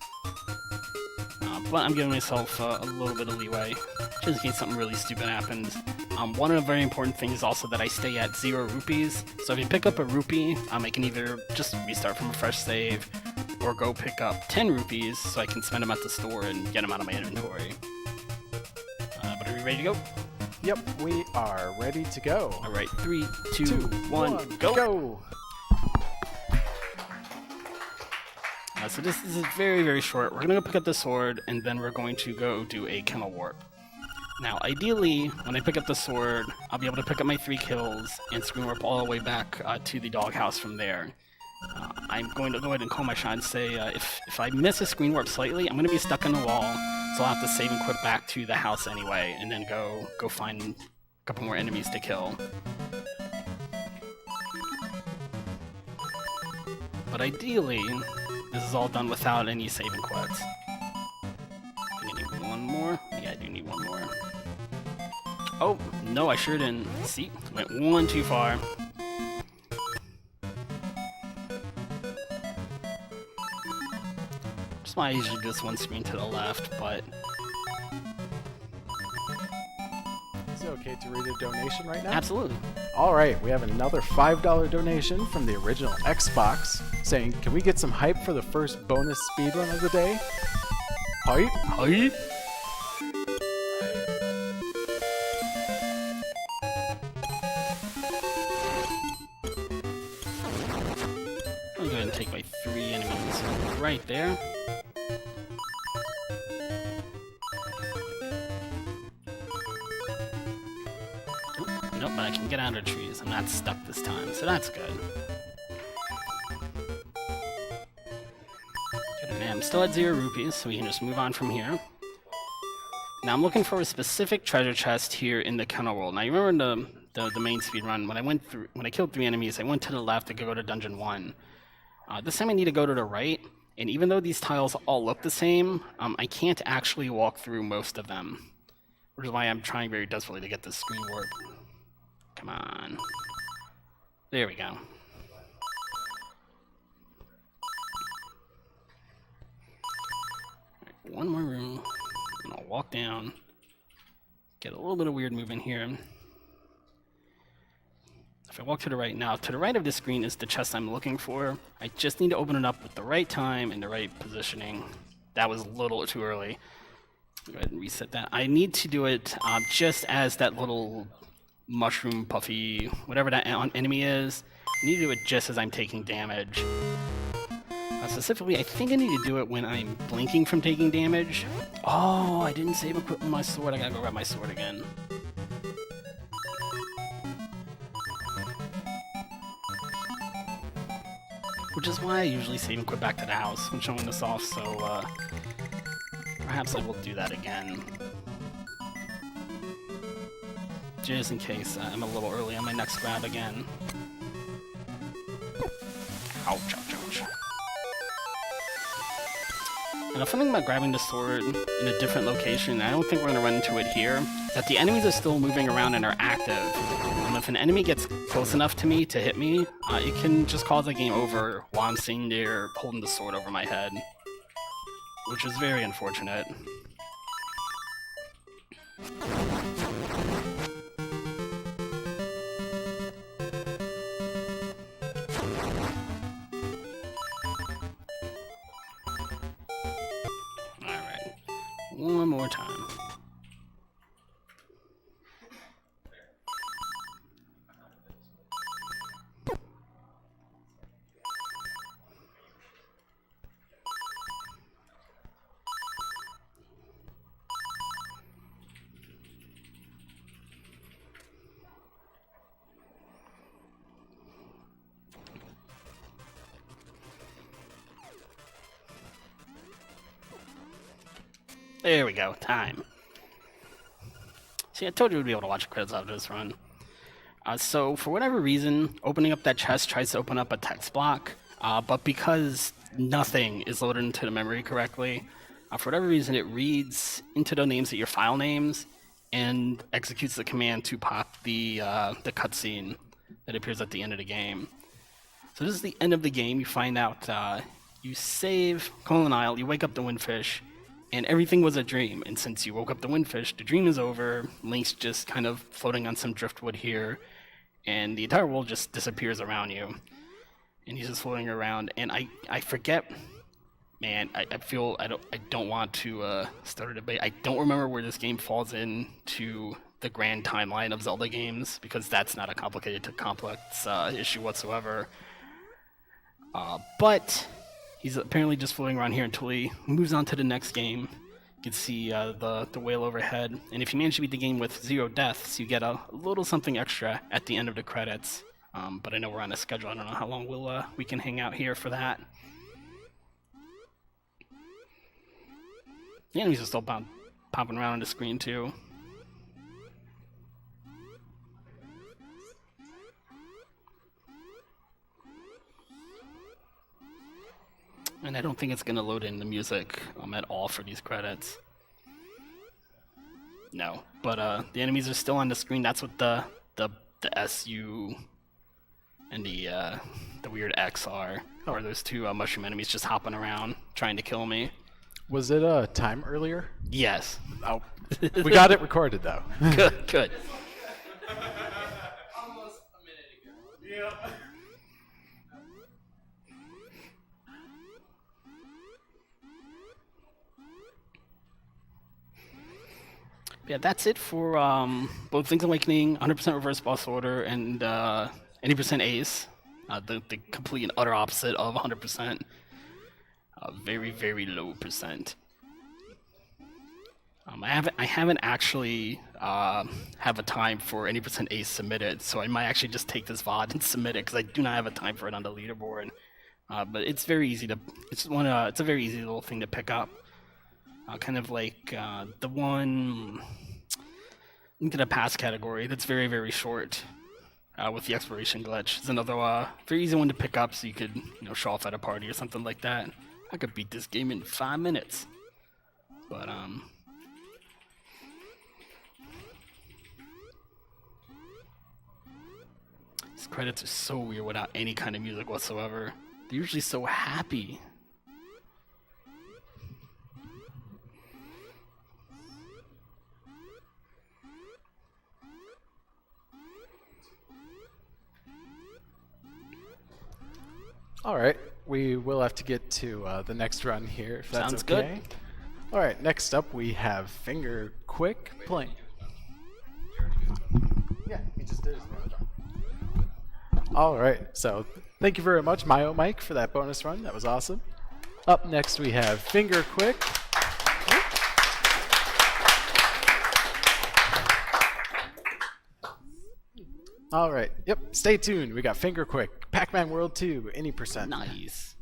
But I'm giving myself a little bit of leeway, just in case something really stupid happens. One of the very important things is also that I stay at 0 rupees. So if you pick up a rupee, I can either just restart from a fresh save, or go pick up 10 rupees so I can spend them at the store and get them out of my inventory. But are we ready to go? Yep, we are ready to go. Alright, 3, 2, 1, go! So this is very, very short. We're going to go pick up the sword, and then we're going to go do a kennel warp. Now, ideally, when I pick up the sword, I'll be able to pick up my 3 kills and screen warp all the way back to the doghouse from there. I'm going to go ahead and call my shot and say if I miss a screen warp slightly, I'm going to be stuck in the wall, so I'll have to save and quit back to the house anyway, and then go find a couple more enemies to kill. But ideally, this is all done without any save and quits. I need one more. Yeah, I do need one more. Oh, no, I sure didn't. See? Went one too far. Just why I usually do this one screen to the left, but... Is it okay to read a donation right now? Absolutely. Alright, we have another $5 donation from the original Xbox, saying, can we get some hype for the first bonus speedrun of the day? Hype? Hype? I'm going to take my 3 enemies right there. Nope, but I can get out of trees. I'm not stuck this time, so that's good. I'm still at 0 rupees, so we can just move on from here. Now I'm looking for a specific treasure chest here in the kennel world. Now you remember the main speed run when I killed 3 enemies, I went to the left to go to dungeon 1. This time I need to go to the right, and even though these tiles all look the same, I can't actually walk through most of them, which is why I'm trying very desperately to get this screen warp. Come on. There we go. One more room, I'll walk down, get a little bit of weird movement here. If I walk to the right now, to the right of the screen is the chest I'm looking for. I just need to open it up with the right time and the right positioning. That was a little too early. Go ahead and reset that. I need to do it just as that little mushroom puffy, whatever that enemy is. I need to do it just as I'm taking damage. Specifically, I think I need to do it when I'm blinking from taking damage. Oh, I didn't save equip my sword. I gotta go grab my sword again. Which is why I usually save and quit back to the house when showing this off, so perhaps I will do that again. Just in case I'm a little early on my next grab again. Ouch, ouch, ouch. And if I'm thinking about grabbing the sword in a different location, I don't think we're going to run into it here, that the enemies are still moving around and are active. And if an enemy gets close enough to me to hit me, it can just cause a game over while I'm sitting there holding the sword over my head. Which is very unfortunate. Alright. One more time. There we go, time. See, I told you we'd be able to watch the credits after this run. So, for whatever reason, opening up that chest tries to open up a text block, but because nothing is loaded into the memory correctly, for whatever reason, it reads into the names of your file names and executes the command to pop the cutscene that appears at the end of the game. So this is the end of the game. You find out, you save Colon Isle, you wake up the Windfish, and everything was a dream. And since you woke up the Windfish, the dream is over. Link's just kind of floating on some driftwood here, and the entire world just disappears around you. And he's just floating around. And I forget, man. I don't want to start a debate. I don't remember where this game falls into the grand timeline of Zelda games, because that's not a complicated to complex issue whatsoever. But he's apparently just floating around here until he moves on to the next game. You can see the whale overhead. And if you manage to beat the game with 0 deaths, you get a little something extra at the end of the credits. But I know we're on a schedule. I don't know how long we can hang out here for that. The enemies are still popping around on the screen too. And I don't think it's going to load in the music at all for these credits. No, but the enemies are still on the screen. That's what the SU and the weird X are. Or those two mushroom enemies just hopping around trying to kill me. Was it a time earlier? Yes. Oh, we got it recorded though. Good, good. Almost a minute ago. Yeah. Yeah, that's it for both Link's Awakening, 100% reverse boss order, and 80% ace. The complete and utter opposite of 100%. Very, very low percent. I haven't actually have a time for 80% ace submitted, so I might actually just take this VOD and submit it because I do not have a time for it on the leaderboard. But it's very easy to. It's a very easy little thing to pick up. Kind of like the one into the past category that's very, very short with the exploration glitch. It's another very easy one to pick up so you could show off at a party or something like that. I could beat this game in 5 minutes. But these credits are so weird without any kind of music whatsoever. They're usually so happy. All right, we will have to get to the next run here, if that's Sounds good. okay. All right, next up we have Finger Quick playing. Yeah, he just did his bonus run. All right, so thank you very much, Mayo Mike, for that bonus run. That was awesome. Up next we have Finger Quick. All right, yep, stay tuned. We got Finger Quick, Pac-Man World 2, any percent. Nice.